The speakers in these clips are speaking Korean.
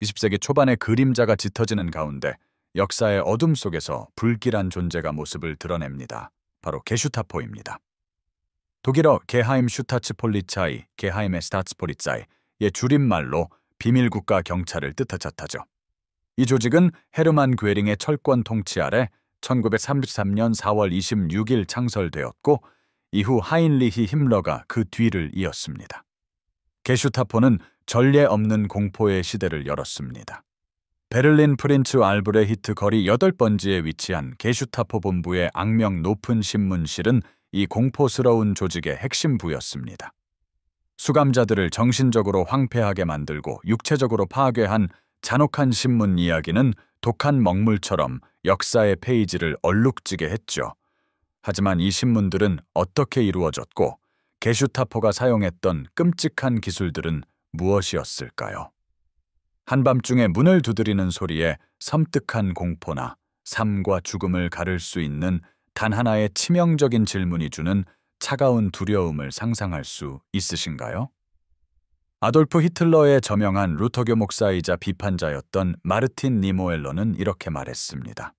20세기 초반의 그림자가 짙어지는 가운데 역사의 어둠 속에서 불길한 존재가 모습을 드러냅니다. 바로 게슈타포입니다. 독일어 게하임 슈타츠폴리차이, 게하임의 스타츠폴리차이의 줄임말로 비밀국가 경찰을 뜻하죠. 이 조직은 헤르만 괴링의 철권 통치 아래 1933년 4월 26일 창설되었고 이후 하인리히 힘러가 그 뒤를 이었습니다. 게슈타포는 전례 없는 공포의 시대를 열었습니다. 베를린 프린츠 알브레히트 거리 8번지에 위치한 게슈타포 본부의 악명 높은 신문실은 이 공포스러운 조직의 핵심부였습니다. 수감자들을 정신적으로 황폐하게 만들고 육체적으로 파괴한 잔혹한 신문 이야기는 독한 먹물처럼 역사의 페이지를 얼룩지게 했죠. 하지만 이 신문들은 어떻게 이루어졌고 게슈타포가 사용했던 끔찍한 기술들은 무엇이었을까요? 한밤중에 문을 두드리는 소리에 섬뜩한 공포나 삶과 죽음을 가를 수 있는 단 하나의 치명적인 질문이 주는 차가운 두려움을 상상할 수 있으신가요? 아돌프 히틀러의 저명한 루터교 목사이자 비판자였던 마르틴 니모엘러는 이렇게 말했습니다.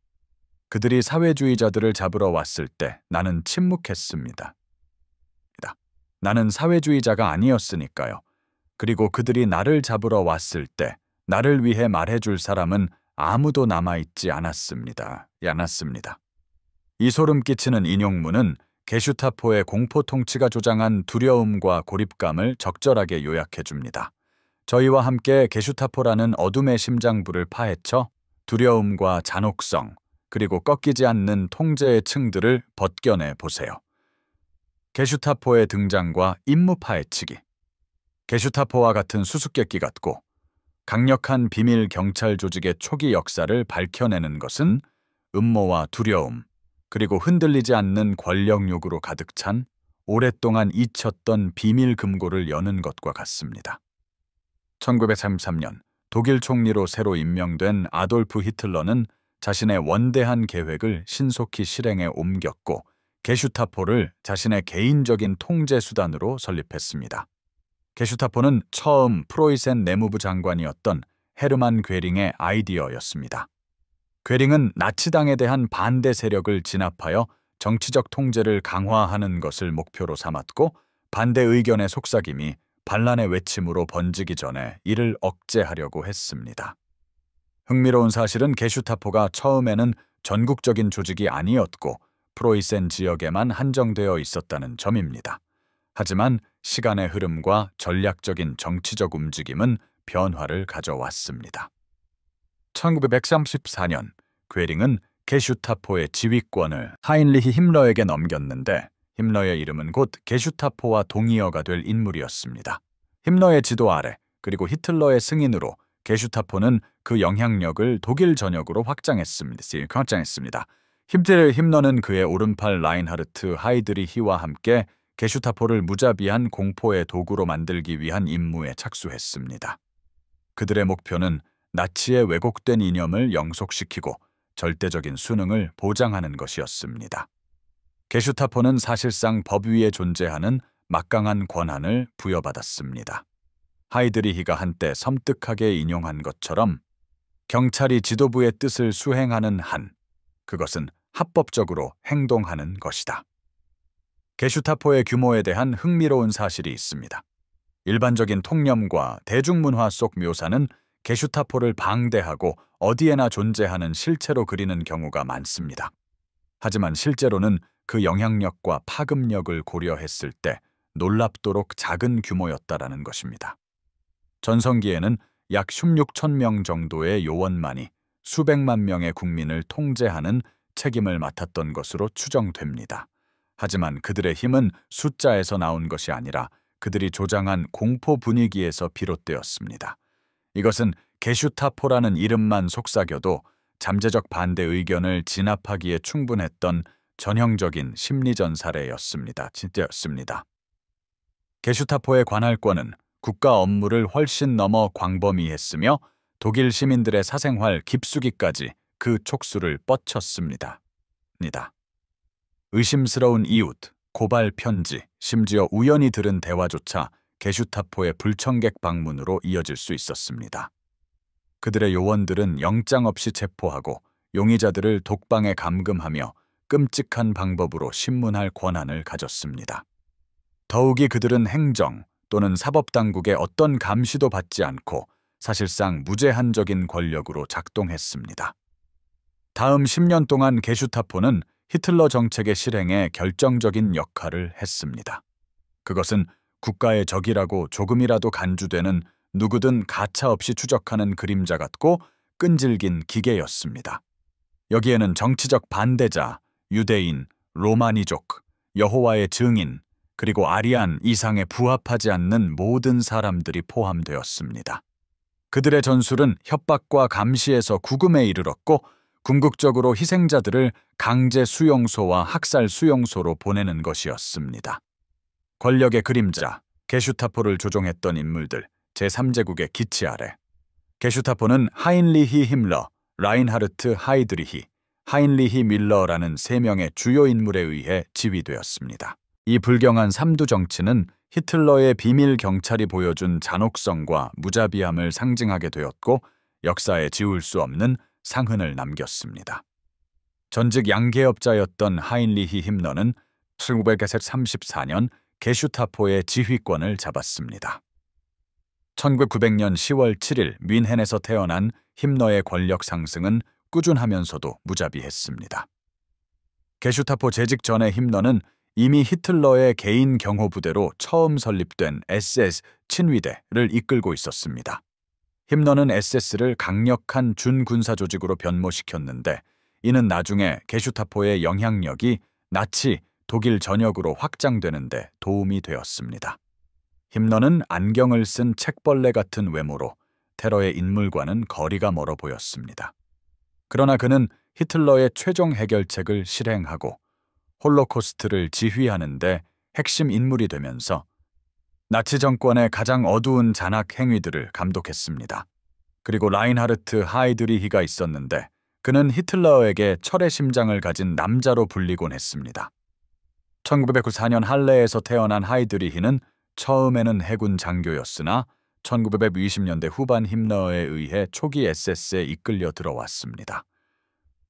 그들이 사회주의자들을 잡으러 왔을 때 나는 침묵했습니다. 나는 사회주의자가 아니었으니까요. 그리고 그들이 나를 잡으러 왔을 때 나를 위해 말해줄 사람은 아무도 남아있지 않았습니다. 이 소름 끼치는 인용문은 게슈타포의 공포 통치가 조장한 두려움과 고립감을 적절하게 요약해줍니다. 저희와 함께 게슈타포라는 어둠의 심장부를 파헤쳐 두려움과 잔혹성, 그리고 꺾이지 않는 통제의 층들을 벗겨내 보세요. 게슈타포의 등장과 임무 파헤치기. 게슈타포와 같은 수수께끼 같고 강력한 비밀 경찰 조직의 초기 역사를 밝혀내는 것은 음모와 두려움, 그리고 흔들리지 않는 권력욕으로 가득 찬 오랫동안 잊혔던 비밀 금고를 여는 것과 같습니다. 1933년 독일 총리로 새로 임명된 아돌프 히틀러는 자신의 원대한 계획을 신속히 실행에 옮겼고 게슈타포를 자신의 개인적인 통제 수단으로 설립했습니다. 게슈타포는 처음 프로이센 내무부 장관이었던 헤르만 괴링의 아이디어였습니다. 괴링은 나치당에 대한 반대 세력을 진압하여 정치적 통제를 강화하는 것을 목표로 삼았고 반대 의견의 속삭임이 반란의 외침으로 번지기 전에 이를 억제하려고 했습니다. 흥미로운 사실은 게슈타포가 처음에는 전국적인 조직이 아니었고 프로이센 지역에만 한정되어 있었다는 점입니다. 하지만 시간의 흐름과 전략적인 정치적 움직임은 변화를 가져왔습니다. 1934년 괴링은 게슈타포의 지휘권을 하인리히 힘러에게 넘겼는데 힘러의 이름은 곧 게슈타포와 동의어가 될 인물이었습니다. 힘러의 지도 아래 그리고 히틀러의 승인으로 게슈타포는 그 영향력을 독일 전역으로 확장했습니다. 힘러는 그의 오른팔 라인하르트 하이드리히와 함께 게슈타포를 무자비한 공포의 도구로 만들기 위한 임무에 착수했습니다. 그들의 목표는 나치의 왜곡된 이념을 영속시키고 절대적인 수능을 보장하는 것이었습니다. 게슈타포는 사실상 법 위에 존재하는 막강한 권한을 부여받았습니다. 하이드리히가 한때 섬뜩하게 인용한 것처럼 경찰이 지도부의 뜻을 수행하는 한, 그것은 합법적으로 행동하는 것이다. 게슈타포의 규모에 대한 흥미로운 사실이 있습니다. 일반적인 통념과 대중문화 속 묘사는 게슈타포를 방대하고 어디에나 존재하는 실체로 그리는 경우가 많습니다. 하지만 실제로는 그 영향력과 파급력을 고려했을 때 놀랍도록 작은 규모였다라는 것입니다. 전성기에는 약 16천 명 정도의 요원만이 수백만 명의 국민을 통제하는 책임을 맡았던 것으로 추정됩니다. 하지만 그들의 힘은 숫자에서 나온 것이 아니라 그들이 조장한 공포 분위기에서 비롯되었습니다. 이것은 게슈타포라는 이름만 속삭여도 잠재적 반대 의견을 진압하기에 충분했던 전형적인 심리전 사례였습니다. 게슈타포의 관할권은 국가 업무를 훨씬 넘어 광범위했으며 독일 시민들의 사생활 깊숙이까지 그 촉수를 뻗쳤습니다. 의심스러운 이웃, 고발 편지, 심지어 우연히 들은 대화조차 게슈타포의 불청객 방문으로 이어질 수 있었습니다. 그들의 요원들은 영장 없이 체포하고 용의자들을 독방에 감금하며 끔찍한 방법으로 신문할 권한을 가졌습니다. 더욱이 그들은 행정 또는 사법당국의 어떤 감시도 받지 않고 사실상 무제한적인 권력으로 작동했습니다. 다음 10년 동안 게슈타포는 히틀러 정책의 실행에 결정적인 역할을 했습니다. 그것은 국가의 적이라고 조금이라도 간주되는 누구든 가차없이 추적하는 그림자 같고 끈질긴 기계였습니다. 여기에는 정치적 반대자, 유대인, 로마니족, 여호와의 증인, 그리고 아리안 이상에 부합하지 않는 모든 사람들이 포함되었습니다. 그들의 전술은 협박과 감시에서 구금에 이르렀고 궁극적으로 희생자들을 강제 수용소와 학살 수용소로 보내는 것이었습니다. 권력의 그림자, 게슈타포를 조종했던 인물들, 제3제국의 기치 아래. 게슈타포는 하인리히 힘러, 라인하르트 하이드리히, 하인리히 밀러라는 3명의 주요 인물에 의해 지휘되었습니다. 이 불경한 삼두 정치는 히틀러의 비밀 경찰이 보여준 잔혹성과 무자비함을 상징하게 되었고 역사에 지울 수 없는 상흔을 남겼습니다. 전직 양계업자였던 하인리히 힘러는 1934년 게슈타포의 지휘권을 잡았습니다. 1900년 10월 7일 뮌헨에서 태어난 힘러의 권력 상승은 꾸준하면서도 무자비했습니다. 게슈타포 재직 전에 힘러는 이미 히틀러의 개인 경호부대로 처음 설립된 SS 친위대를 이끌고 있었습니다. 힘러는 SS를 강력한 준군사 조직으로 변모시켰는데 이는 나중에 게슈타포의 영향력이 나치, 독일 전역으로 확장되는데 도움이 되었습니다. 힘러는 안경을 쓴 책벌레 같은 외모로 테러의 인물과는 거리가 멀어 보였습니다. 그러나 그는 히틀러의 최종 해결책을 실행하고 홀로코스트를 지휘하는데 핵심 인물이 되면서 나치 정권의 가장 어두운 잔악 행위들을 감독했습니다. 그리고 라인하르트 하이드리히가 있었는데 그는 히틀러에게 철의 심장을 가진 남자로 불리곤 했습니다. 1994년 할레에서 태어난 하이드리히는 처음에는 해군 장교였으나 1920년대 후반 힘러에 의해 초기 SS에 이끌려 들어왔습니다.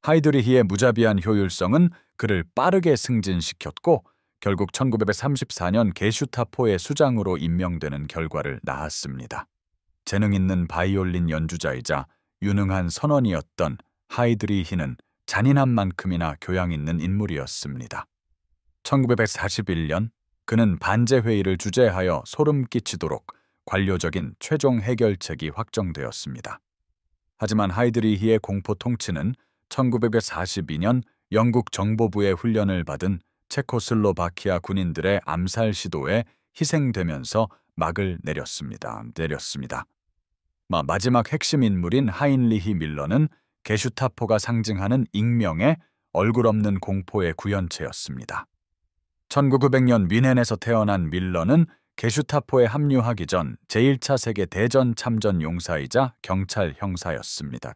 하이드리히의 무자비한 효율성은 그를 빠르게 승진시켰고 결국 1934년 게슈타포의 수장으로 임명되는 결과를 낳았습니다. 재능 있는 바이올린 연주자이자 유능한 선원이었던 하이드리히는 잔인한 만큼이나 교양 있는 인물이었습니다. 1941년 그는 반제회의를 주재하여 소름 끼치도록 관료적인 최종 해결책이 확정되었습니다. 하지만 하이드리히의 공포 통치는 1942년 영국 정보부의 훈련을 받은 체코슬로바키아 군인들의 암살 시도에 희생되면서 막을 내렸습니다. 마지막 핵심 인물인 하인리히 밀러는 게슈타포가 상징하는 익명의 얼굴 없는 공포의 구현체였습니다. 1900년 뮌헨에서 태어난 밀러는 게슈타포에 합류하기 전 제1차 세계대전 참전 용사이자 경찰 형사였습니다.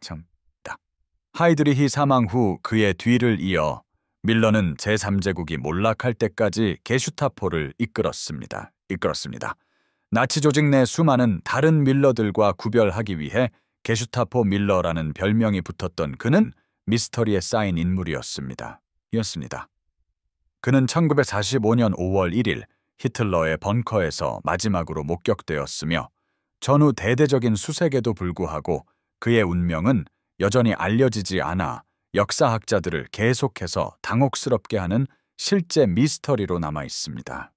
하이드리히 사망 후 그의 뒤를 이어 밀러는 제3제국이 몰락할 때까지 게슈타포를 이끌었습니다. 나치 조직 내 수많은 다른 밀러들과 구별하기 위해 게슈타포 밀러라는 별명이 붙었던 그는 미스터리에 쌓인 인물이었습니다. 그는 1945년 5월 1일 히틀러의 벙커에서 마지막으로 목격되었으며 전후 대대적인 수색에도 불구하고 그의 운명은 여전히 알려지지 않아 역사학자들을 계속해서 당혹스럽게 하는 실제 미스터리로 남아 있습니다.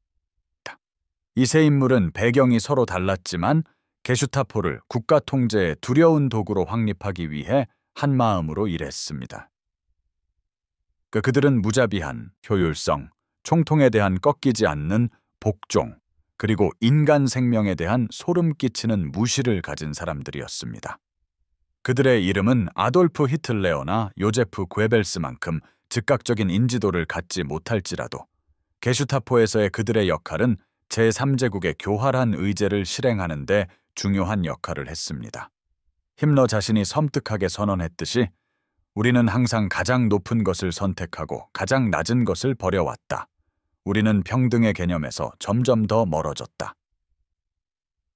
이 세 인물은 배경이 서로 달랐지만 게슈타포를 국가 통제의 두려운 도구로 확립하기 위해 한마음으로 일했습니다. 그들은 무자비한 효율성, 총통에 대한 꺾이지 않는 복종, 그리고 인간 생명에 대한 소름 끼치는 무시를 가진 사람들이었습니다. 그들의 이름은 아돌프 히틀레어나 요제프 괴벨스만큼 즉각적인 인지도를 갖지 못할지라도 게슈타포에서의 그들의 역할은 제3제국의 교활한 의제를 실행하는 데 중요한 역할을 했습니다. 힘러 자신이 섬뜩하게 선언했듯이 우리는 항상 가장 높은 것을 선택하고 가장 낮은 것을 버려왔다. 우리는 평등의 개념에서 점점 더 멀어졌다.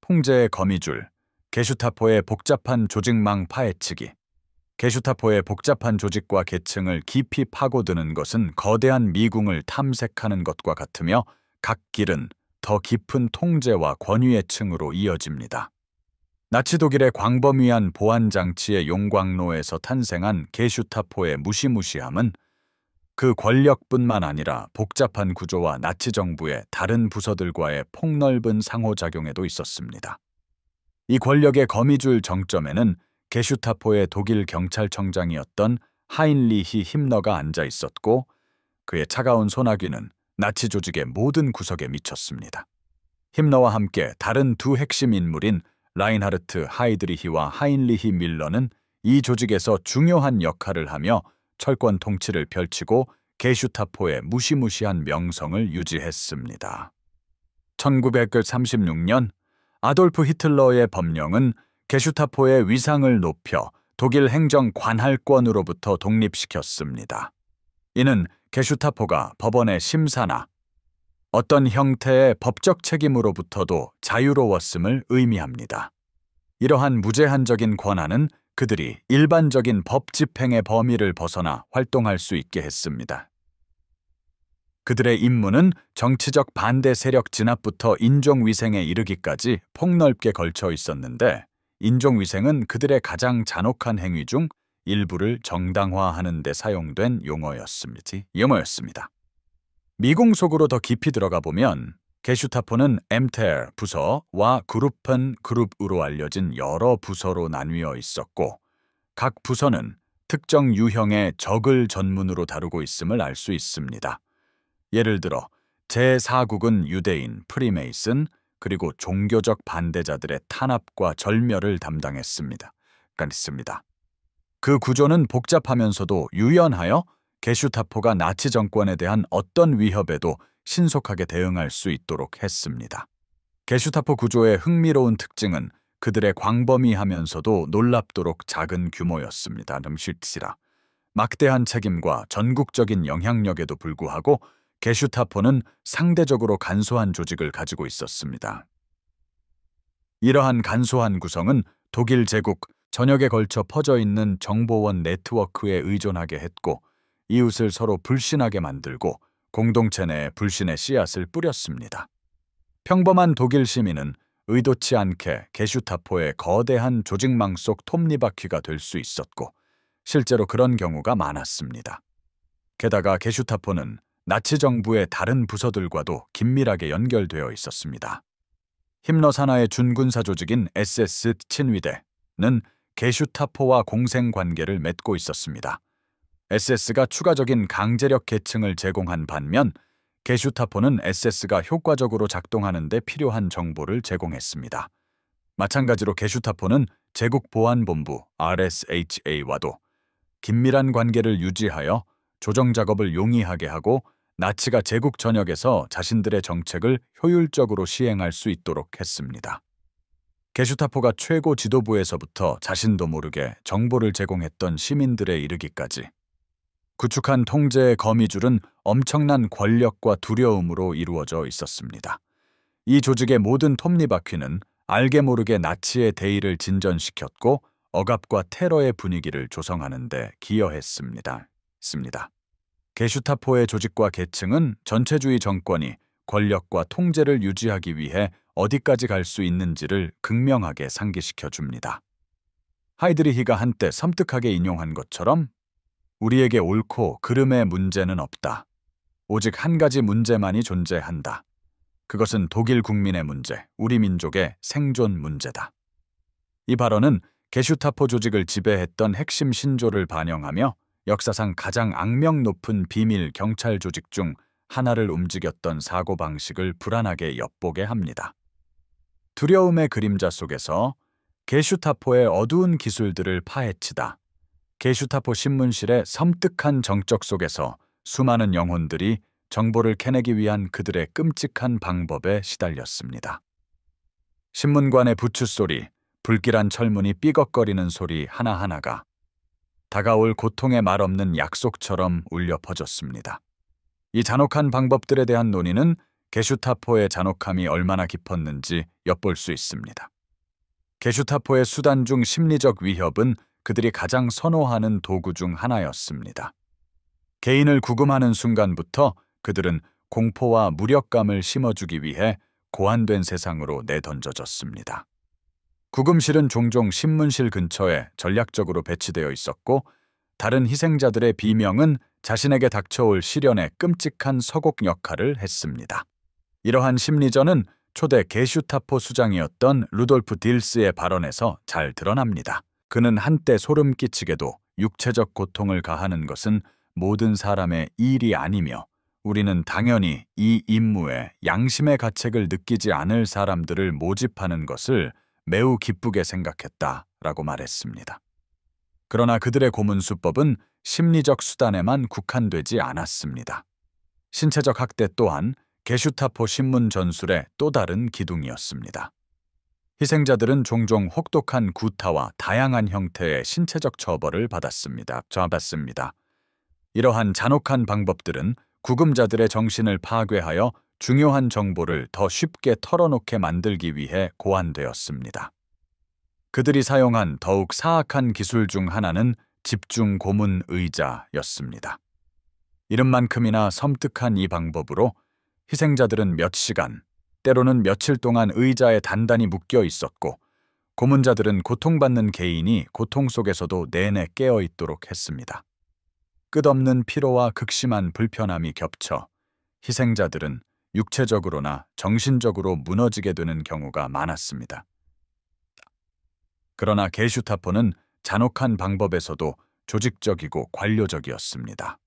통제의 거미줄, 게슈타포의 복잡한 조직망 파헤치기. 게슈타포의 복잡한 조직과 계층을 깊이 파고드는 것은 거대한 미궁을 탐색하는 것과 같으며 각 길은 더 깊은 통제와 권위의 층으로 이어집니다. 나치 독일의 광범위한 보안 장치의 용광로에서 탄생한 게슈타포의 무시무시함은 그 권력뿐만 아니라 복잡한 구조와 나치 정부의 다른 부서들과의 폭넓은 상호작용에도 있었습니다. 이 권력의 거미줄 정점에는 게슈타포의 독일 경찰청장이었던 하인리히 힘러가 앉아 있었고 그의 차가운 소나귀는 나치 조직의 모든 구석에 미쳤습니다. 힘러와 함께 다른 두 핵심 인물인 라인하르트 하이드리히와 하인리히 밀러는 이 조직에서 중요한 역할을 하며 철권 통치를 펼치고 게슈타포의 무시무시한 명성을 유지했습니다. 1936년 아돌프 히틀러의 법령은 게슈타포의 위상을 높여 독일 행정 관할권으로부터 독립시켰습니다. 이는 게슈타포가 법원의 심사나 어떤 형태의 법적 책임으로부터도 자유로웠음을 의미합니다. 이러한 무제한적인 권한은 그들이 일반적인 법 집행의 범위를 벗어나 활동할 수 있게 했습니다. 그들의 임무는 정치적 반대 세력 진압부터 인종위생에 이르기까지 폭넓게 걸쳐 있었는데 인종위생은 그들의 가장 잔혹한 행위 중 일부를 정당화하는 데 사용된 용어였습니다. 미궁 속으로 더 깊이 들어가 보면 게슈타포는 엠테르 부서와 그룹은 그룹으로 알려진 여러 부서로 나뉘어 있었고 각 부서는 특정 유형의 적을 전문으로 다루고 있음을 알 수 있습니다. 예를 들어 제4국은 유대인, 프리메이슨, 그리고 종교적 반대자들의 탄압과 절멸을 담당했습니다. 그 구조는 복잡하면서도 유연하여 게슈타포가 나치 정권에 대한 어떤 위협에도 신속하게 대응할 수 있도록 했습니다. 게슈타포 구조의 흥미로운 특징은 그들의 광범위하면서도 놀랍도록 작은 규모였습니다. 막대한 책임과 전국적인 영향력에도 불구하고 게슈타포는 상대적으로 간소한 조직을 가지고 있었습니다. 이러한 간소한 구성은 독일 제국 전역에 걸쳐 퍼져 있는 정보원 네트워크에 의존하게 했고 이웃을 서로 불신하게 만들고 공동체 내에 불신의 씨앗을 뿌렸습니다. 평범한 독일 시민은 의도치 않게 게슈타포의 거대한 조직망 속 톱니바퀴가 될 수 있었고 실제로 그런 경우가 많았습니다. 게다가 게슈타포는 나치 정부의 다른 부서들과도 긴밀하게 연결되어 있었습니다. 힘러 산하의 준군사 조직인 SS 친위대는 게슈타포와 공생관계를 맺고 있었습니다. SS가 추가적인 강제력 계층을 제공한 반면 게슈타포는 SS가 효과적으로 작동하는 데 필요한 정보를 제공했습니다. 마찬가지로 게슈타포는 제국보안본부 RSHA와도 긴밀한 관계를 유지하여 조정 작업을 용이하게 하고 나치가 제국 전역에서 자신들의 정책을 효율적으로 시행할 수 있도록 했습니다. 게슈타포가 최고 지도부에서부터 자신도 모르게 정보를 제공했던 시민들에 이르기까지 구축한 통제의 거미줄은 엄청난 권력과 두려움으로 이루어져 있었습니다. 이 조직의 모든 톱니바퀴는 알게 모르게 나치의 대의를 진전시켰고 억압과 테러의 분위기를 조성하는 데 기여했습니다. 게슈타포의 조직과 계층은 전체주의 정권이 권력과 통제를 유지하기 위해 어디까지 갈 수 있는지를 극명하게 상기시켜 줍니다. 하이드리히가 한때 섬뜩하게 인용한 것처럼 우리에게 옳고 그름의 문제는 없다. 오직 한 가지 문제만이 존재한다. 그것은 독일 국민의 문제, 우리 민족의 생존 문제다. 이 발언은 게슈타포 조직을 지배했던 핵심 신조를 반영하며 역사상 가장 악명 높은 비밀 경찰 조직 중 하나를 움직였던 사고방식을 불안하게 엿보게 합니다. 두려움의 그림자 속에서 게슈타포의 어두운 기술들을 파헤치다. 게슈타포 신문실의 섬뜩한 정적 속에서 수많은 영혼들이 정보를 캐내기 위한 그들의 끔찍한 방법에 시달렸습니다. 신문관의 부추 소리, 불길한 철문이 삐걱거리는 소리 하나하나가 다가올 고통의 말 없는 약속처럼 울려 퍼졌습니다. 이 잔혹한 방법들에 대한 논의는 게슈타포의 잔혹함이 얼마나 깊었는지 엿볼 수 있습니다. 게슈타포의 수단 중 심리적 위협은 그들이 가장 선호하는 도구 중 하나였습니다. 개인을 구금하는 순간부터 그들은 공포와 무력감을 심어주기 위해 고안된 세상으로 내던져졌습니다. 구금실은 종종 신문실 근처에 전략적으로 배치되어 있었고, 다른 희생자들의 비명은 자신에게 닥쳐올 시련의 끔찍한 서곡 역할을 했습니다. 이러한 심리전은 초대 게슈타포 수장이었던 루돌프 딜스의 발언에서 잘 드러납니다. 그는 한때 소름 끼치게도 육체적 고통을 가하는 것은 모든 사람의 일이 아니며 우리는 당연히 이 임무에 양심의 가책을 느끼지 않을 사람들을 모집하는 것을 매우 기쁘게 생각했다라고 말했습니다. 그러나 그들의 고문 수법은 심리적 수단에만 국한되지 않았습니다. 신체적 학대 또한 게슈타포 신문 전술의 또 다른 기둥이었습니다. 희생자들은 종종 혹독한 구타와 다양한 형태의 신체적 처벌을 받았습니다. 이러한 잔혹한 방법들은 구금자들의 정신을 파괴하여 중요한 정보를 더 쉽게 털어놓게 만들기 위해 고안되었습니다. 그들이 사용한 더욱 사악한 기술 중 하나는 집중 고문 의자였습니다. 이름만큼이나 섬뜩한 이 방법으로 희생자들은 몇 시간, 때로는 며칠 동안 의자에 단단히 묶여 있었고, 고문자들은 고통받는 개인이 고통 속에서도 내내 깨어 있도록 했습니다. 끝없는 피로와 극심한 불편함이 겹쳐 희생자들은 육체적으로나 정신적으로 무너지게 되는 경우가 많았습니다. 그러나 게슈타포는 잔혹한 방법에서도 조직적이고 관료적이었습니다.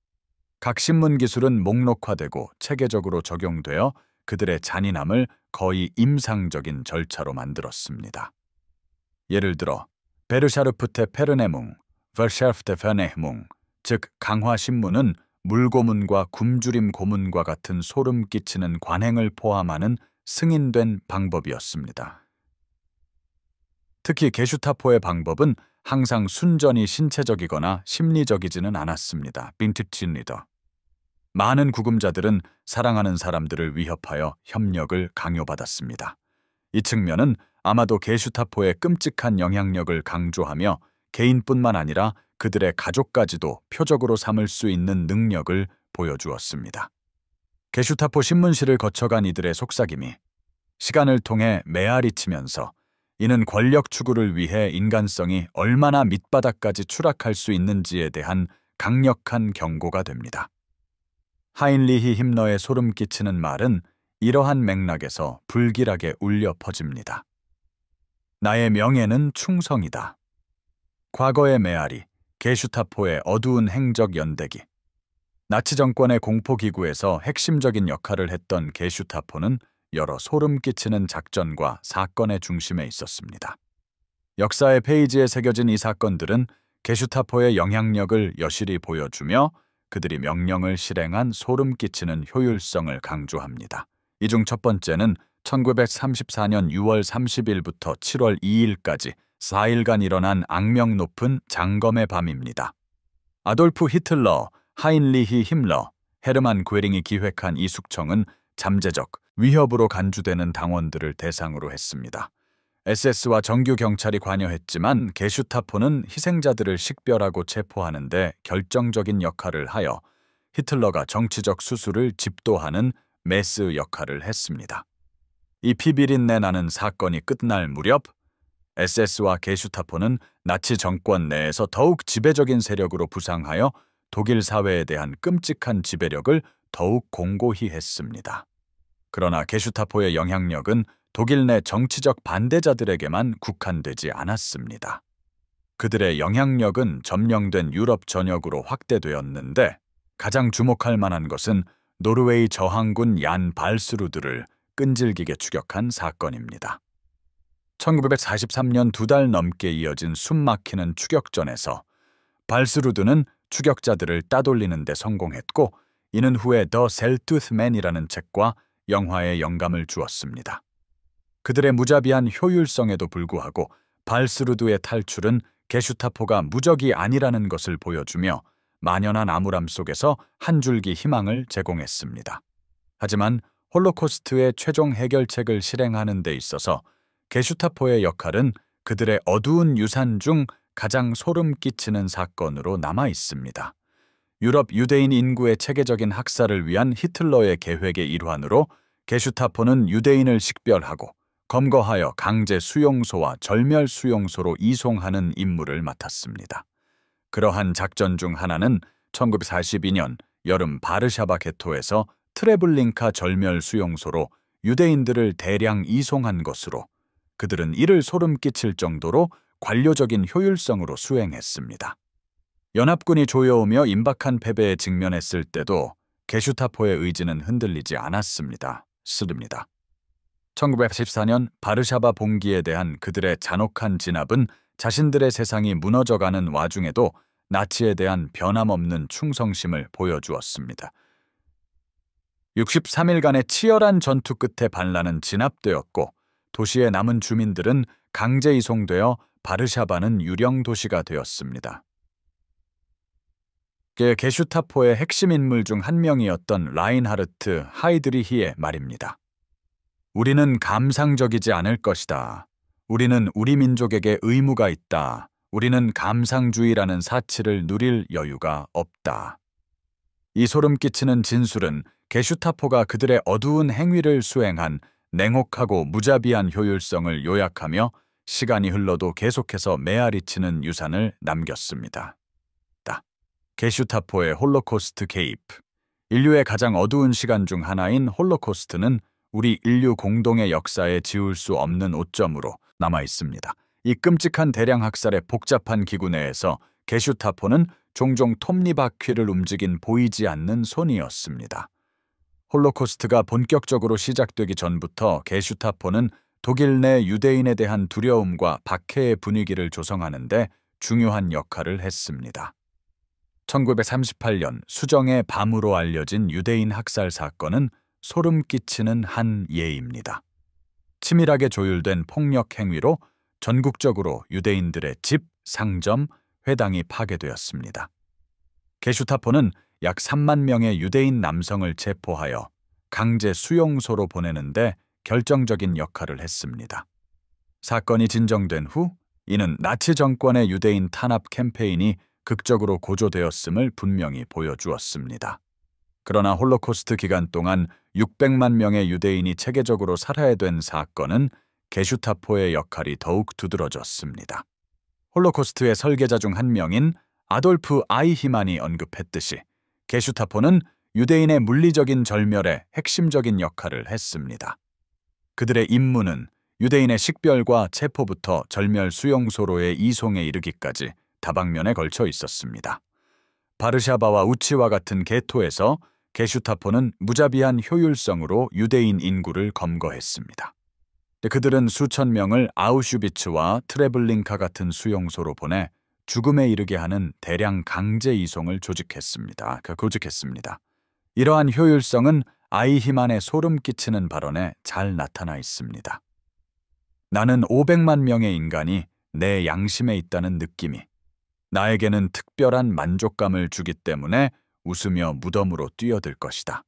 각 신문 기술은 목록화되고 체계적으로 적용되어 그들의 잔인함을 거의 임상적인 절차로 만들었습니다. 예를 들어 베르샤르프테 페르네뭉, 버샤프테 페네뭉, 즉 강화신문은 물고문과 굶주림 고문과 같은 소름 끼치는 관행을 포함하는 승인된 방법이었습니다. 특히 게슈타포의 방법은 항상 순전히 신체적이거나 심리적이지는 않았습니다. 빈티치니더. 많은 구금자들은 사랑하는 사람들을 위협하여 협력을 강요받았습니다. 이 측면은 아마도 게슈타포의 끔찍한 영향력을 강조하며 개인뿐만 아니라 그들의 가족까지도 표적으로 삼을 수 있는 능력을 보여주었습니다. 게슈타포 신문실을 거쳐간 이들의 속삭임이 시간을 통해 메아리치면서 이는 권력 추구를 위해 인간성이 얼마나 밑바닥까지 추락할 수 있는지에 대한 강력한 경고가 됩니다. 하인리히 힘러의 소름 끼치는 말은 이러한 맥락에서 불길하게 울려 퍼집니다. 나의 명예는 충성이다. 과거의 메아리, 게슈타포의 어두운 행적 연대기. 나치 정권의 공포기구에서 핵심적인 역할을 했던 게슈타포는 여러 소름 끼치는 작전과 사건의 중심에 있었습니다. 역사의 페이지에 새겨진 이 사건들은 게슈타포의 영향력을 여실히 보여주며 그들이 명령을 실행한 소름 끼치는 효율성을 강조합니다. 이 중 첫 번째는 1934년 6월 30일부터 7월 2일까지 4일간 일어난 악명 높은 장검의 밤입니다. 아돌프 히틀러, 하인리히 힘러, 헤르만 괴링이 기획한 이 숙청은 잠재적 위협으로 간주되는 당원들을 대상으로 했습니다. SS와 정규 경찰이 관여했지만 게슈타포는 희생자들을 식별하고 체포하는 데 결정적인 역할을 하여 히틀러가 정치적 수술을 집도하는 메스 역할을 했습니다. 이 피비린내 나는 사건이 끝날 무렵 SS와 게슈타포는 나치 정권 내에서 더욱 지배적인 세력으로 부상하여 독일 사회에 대한 끔찍한 지배력을 더욱 공고히 했습니다. 그러나 게슈타포의 영향력은 독일 내 정치적 반대자들에게만 국한되지 않았습니다. 그들의 영향력은 점령된 유럽 전역으로 확대되었는데 가장 주목할 만한 것은 노르웨이 저항군 얀 발스루드를 끈질기게 추격한 사건입니다. 1943년 2달 넘게 이어진 숨막히는 추격전에서 발스루드는 추격자들을 따돌리는 데 성공했고 이는 후에 더 셀투스맨이라는 책과 영화에 영감을 주었습니다. 그들의 무자비한 효율성에도 불구하고 발스루드의 탈출은 게슈타포가 무적이 아니라는 것을 보여주며 만연한 암울함 속에서 한 줄기 희망을 제공했습니다. 하지만 홀로코스트의 최종 해결책을 실행하는 데 있어서 게슈타포의 역할은 그들의 어두운 유산 중 가장 소름 끼치는 사건으로 남아 있습니다. 유럽 유대인 인구의 체계적인 학살을 위한 히틀러의 계획의 일환으로 게슈타포는 유대인을 식별하고 검거하여 강제 수용소와 절멸 수용소로 이송하는 임무를 맡았습니다. 그러한 작전 중 하나는 1942년 여름 바르샤바 게토에서 트레블링카 절멸 수용소로 유대인들을 대량 이송한 것으로 그들은 이를 소름 끼칠 정도로 관료적인 효율성으로 수행했습니다. 연합군이 조여오며 임박한 패배에 직면했을 때도 게슈타포의 의지는 흔들리지 않았습니다. 1914년 바르샤바 봉기에 대한 그들의 잔혹한 진압은 자신들의 세상이 무너져가는 와중에도 나치에 대한 변함없는 충성심을 보여주었습니다. 63일간의 치열한 전투 끝에 반란은 진압되었고 도시의 남은 주민들은 강제 이송되어 바르샤바는 유령 도시가 되었습니다. 게슈타포의 핵심 인물 중 한 명이었던 라인하르트 하이드리히의 말입니다. 우리는 감상적이지 않을 것이다. 우리는 우리 민족에게 의무가 있다. 우리는 감상주의라는 사치를 누릴 여유가 없다. 이 소름 끼치는 진술은 게슈타포가 그들의 어두운 행위를 수행한 냉혹하고 무자비한 효율성을 요약하며 시간이 흘러도 계속해서 메아리치는 유산을 남겼습니다. 게슈타포의 홀로코스트 개입. 인류의 가장 어두운 시간 중 하나인 홀로코스트는 우리 인류 공동의 역사에 지울 수 없는 오점으로 남아 있습니다. 이 끔찍한 대량 학살의 복잡한 기구 내에서 게슈타포는 종종 톱니바퀴를 움직인 보이지 않는 손이었습니다. 홀로코스트가 본격적으로 시작되기 전부터 게슈타포는 독일 내 유대인에 대한 두려움과 박해의 분위기를 조성하는 데 중요한 역할을 했습니다. 1938년 수정의 밤으로 알려진 유대인 학살 사건은 소름 끼치는 한 예입니다. 치밀하게 조율된 폭력 행위로 전국적으로 유대인들의 집, 상점, 회당이 파괴되었습니다. 게슈타포는 약 3만 명의 유대인 남성을 체포하여 강제 수용소로 보내는데 결정적인 역할을 했습니다. 사건이 진정된 후 이는 나치 정권의 유대인 탄압 캠페인이 극적으로 고조되었음을 분명히 보여주었습니다. 그러나 홀로코스트 기간 동안 600만 명의 유대인이 체계적으로 살해야 된 사건은 게슈타포의 역할이 더욱 두드러졌습니다. 홀로코스트의 설계자 중 한 명인 아돌프 아이히만이 언급했듯이 게슈타포는 유대인의 물리적인 절멸에 핵심적인 역할을 했습니다. 그들의 임무는 유대인의 식별과 체포부터 절멸 수용소로의 이송에 이르기까지 다방면에 걸쳐 있었습니다. 바르샤바와 우치와 같은 게토에서 게슈타포는 무자비한 효율성으로 유대인 인구를 검거했습니다. 그들은 수천 명을 아우슈비츠와 트레블링카 같은 수용소로 보내 죽음에 이르게 하는 대량 강제 이송을 조직했습니다. 이러한 효율성은 아이히만의 소름 끼치는 발언에 잘 나타나 있습니다. 나는 500만 명의 인간이 내 양심에 있다는 느낌이 나에게는 특별한 만족감을 주기 때문에 웃으며 무덤으로 뛰어들 것이다.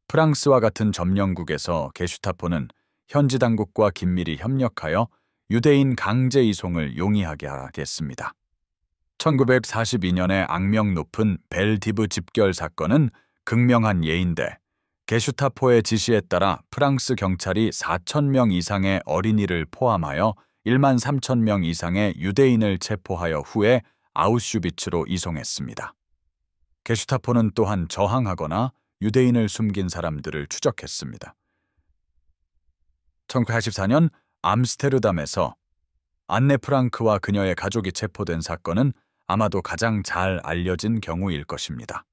프랑스와 같은 점령국에서 게슈타포는 현지 당국과 긴밀히 협력하여 유대인 강제 이송을 용이하게 하겠습니다. 1942년에 악명 높은 벨디브 집결 사건은 극명한 예인데 게슈타포의 지시에 따라 프랑스 경찰이 4,000명 이상의 어린이를 포함하여 1만 3천 명 이상의 유대인을 체포하여 후에 아우슈비츠로 이송했습니다. 게슈타포는 또한 저항하거나 유대인을 숨긴 사람들을 추적했습니다. 1984년 암스테르담에서 안네 프랑크와 그녀의 가족이 체포된 사건은 아마도 가장 잘 알려진 경우일 것입니다.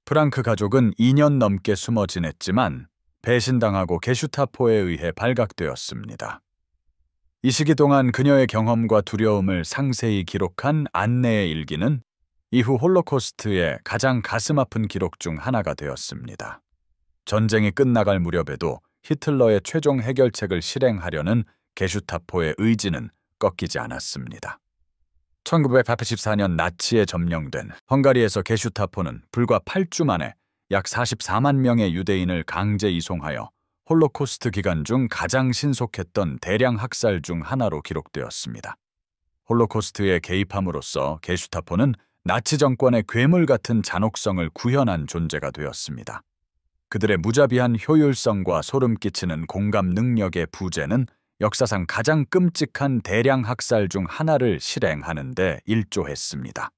프랑크 가족은 2년 넘게 숨어 지냈지만 배신당하고 게슈타포에 의해 발각되었습니다. 이 시기 동안 그녀의 경험과 두려움을 상세히 기록한 안네의 일기는 이후 홀로코스트의 가장 가슴 아픈 기록 중 하나가 되었습니다. 전쟁이 끝나갈 무렵에도 히틀러의 최종 해결책을 실행하려는 게슈타포의 의지는 꺾이지 않았습니다. 1984년 나치에 점령된 헝가리에서 게슈타포는 불과 8주 만에 약 44만 명의 유대인을 강제 이송하여 홀로코스트 기간 중 가장 신속했던 대량 학살 중 하나로 기록되었습니다. 홀로코스트에 개입함으로써 게슈타포는 나치 정권의 괴물 같은 잔혹성을 구현한 존재가 되었습니다. 그들의 무자비한 효율성과 소름 끼치는 공감 능력의 부재는 역사상 가장 끔찍한 대량 학살 중 하나를 실행하는 데 일조했습니다.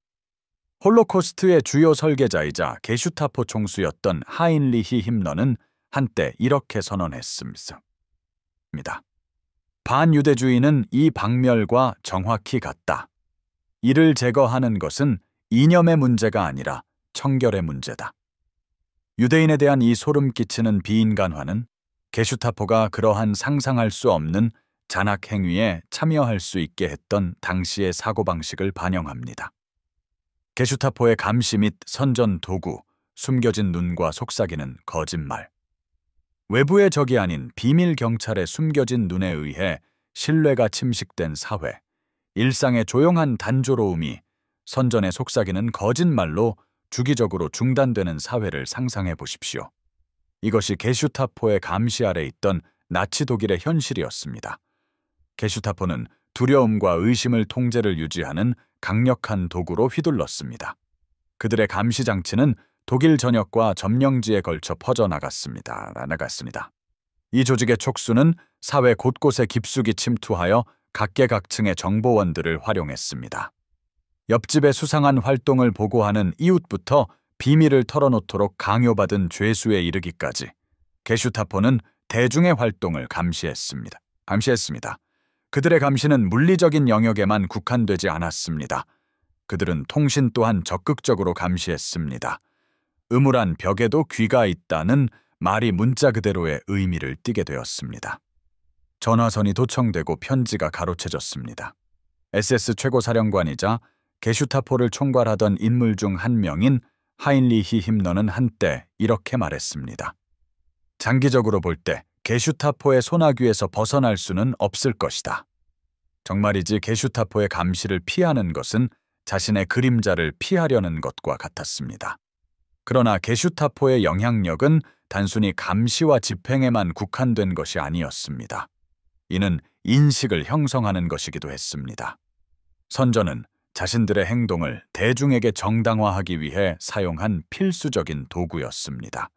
홀로코스트의 주요 설계자이자 게슈타포 총수였던 하인리히 힘러는 한때 이렇게 선언했습니다. 반유대주의는 이 박멸과 정확히 같다. 이를 제거하는 것은 이념의 문제가 아니라 청결의 문제다. 유대인에 대한 이 소름 끼치는 비인간화는 게슈타포가 그러한 상상할 수 없는 잔악 행위에 참여할 수 있게 했던 당시의 사고방식을 반영합니다. 게슈타포의 감시 및 선전 도구, 숨겨진 눈과 속삭이는 거짓말. 외부의 적이 아닌 비밀 경찰의 숨겨진 눈에 의해 신뢰가 침식된 사회, 일상의 조용한 단조로움이 선전에 속삭이는 거짓말로 주기적으로 중단되는 사회를 상상해 보십시오. 이것이 게슈타포의 감시 아래 있던 나치 독일의 현실이었습니다. 게슈타포는 두려움과 의심을 통제를 유지하는 강력한 도구로 휘둘렀습니다. 그들의 감시 장치는 독일 전역과 점령지에 걸쳐 퍼져나갔습니다. 이 조직의 촉수는 사회 곳곳에 깊숙이 침투하여 각계각층의 정보원들을 활용했습니다. 옆집의 수상한 활동을 보고하는 이웃부터 비밀을 털어놓도록 강요받은 죄수에 이르기까지 게슈타포는 대중의 활동을 감시했습니다. 그들의 감시는 물리적인 영역에만 국한되지 않았습니다. 그들은 통신 또한 적극적으로 감시했습니다. 음울한 벽에도 귀가 있다는 말이 문자 그대로의 의미를 띠게 되었습니다. 전화선이 도청되고 편지가 가로채졌습니다. SS 최고사령관이자 게슈타포를 총괄하던 인물 중 한 명인 하인리히 힘러는 한때 이렇게 말했습니다. 장기적으로 볼 때 게슈타포의 소나귀에서 벗어날 수는 없을 것이다. 정말이지 게슈타포의 감시를 피하는 것은 자신의 그림자를 피하려는 것과 같았습니다. 그러나 게슈타포의 영향력은 단순히 감시와 집행에만 국한된 것이 아니었습니다. 이는 인식을 형성하는 것이기도 했습니다. 선전은 자신들의 행동을 대중에게 정당화하기 위해 사용한 필수적인 도구였습니다.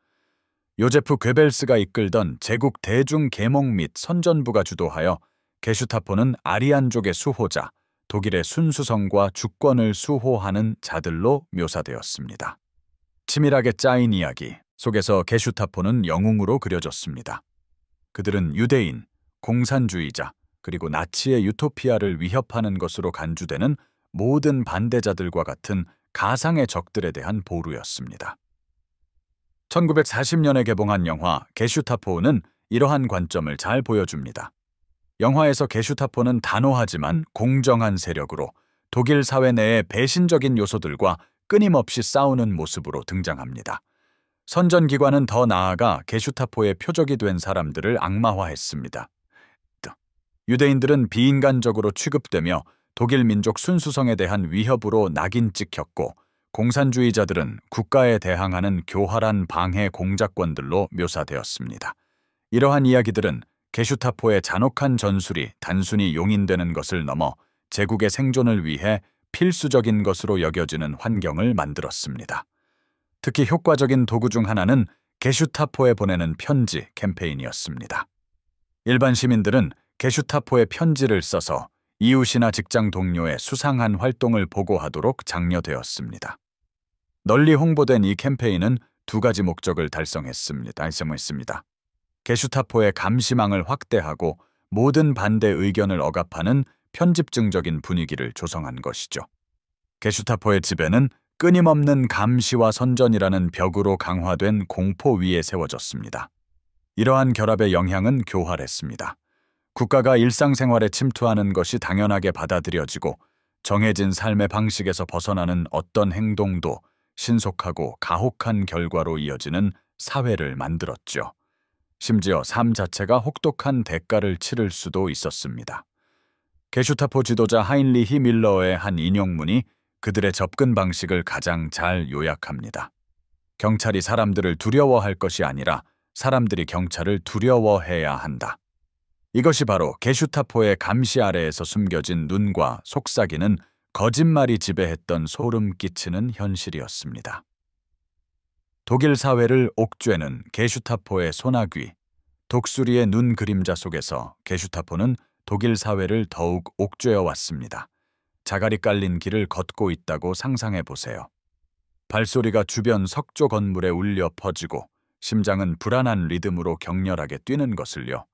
요제프 괴벨스가 이끌던 제국 대중 계몽 및 선전부가 주도하여 게슈타포는 아리안족의 수호자, 독일의 순수성과 주권을 수호하는 자들로 묘사되었습니다. 치밀하게 짜인 이야기 속에서 게슈타포는 영웅으로 그려졌습니다. 그들은 유대인, 공산주의자, 그리고 나치의 유토피아를 위협하는 것으로 간주되는 모든 반대자들과 같은 가상의 적들에 대한 보루였습니다. 1940년에 개봉한 영화 게슈타포는 이러한 관점을 잘 보여줍니다. 영화에서 게슈타포는 단호하지만 공정한 세력으로 독일 사회 내의 배신적인 요소들과 끊임없이 싸우는 모습으로 등장합니다. 선전기관은 더 나아가 게슈타포의 표적이 된 사람들을 악마화했습니다. 유대인들은 비인간적으로 취급되며 독일 민족 순수성에 대한 위협으로 낙인 찍혔고, 공산주의자들은 국가에 대항하는 교활한 방해 공작권들로 묘사되었습니다. 이러한 이야기들은 게슈타포의 잔혹한 전술이 단순히 용인되는 것을 넘어 제국의 생존을 위해 필수적인 것으로 여겨지는 환경을 만들었습니다. 특히 효과적인 도구 중 하나는 게슈타포에 보내는 편지 캠페인이었습니다. 일반 시민들은 게슈타포의 편지를 써서 이웃이나 직장 동료의 수상한 활동을 보고하도록 장려되었습니다. 널리 홍보된 이 캠페인은 두 가지 목적을 달성했습니다. 게슈타포의 감시망을 확대하고 모든 반대 의견을 억압하는 편집증적인 분위기를 조성한 것이죠. 게슈타포의 지배는 끊임없는 감시와 선전이라는 벽으로 강화된 공포 위에 세워졌습니다. 이러한 결합의 영향은 교활했습니다. 국가가 일상생활에 침투하는 것이 당연하게 받아들여지고 정해진 삶의 방식에서 벗어나는 어떤 행동도 신속하고 가혹한 결과로 이어지는 사회를 만들었죠. 심지어 삶 자체가 혹독한 대가를 치를 수도 있었습니다. 게슈타포 지도자 하인리히 밀러의 한 인용문이 그들의 접근 방식을 가장 잘 요약합니다. 경찰이 사람들을 두려워할 것이 아니라 사람들이 경찰을 두려워해야 한다. 이것이 바로 게슈타포의 감시 아래에서 숨겨진 눈과 속삭이는 거짓말이 지배했던 소름 끼치는 현실이었습니다. 독일 사회를 옥죄는 게슈타포의 소나귀, 독수리의 눈 그림자 속에서 게슈타포는 독일 사회를 더욱 옥죄어 왔습니다. 자갈이 깔린 길을 걷고 있다고 상상해 보세요. 발소리가 주변 석조 건물에 울려 퍼지고 심장은 불안한 리듬으로 격렬하게 뛰는 것을요.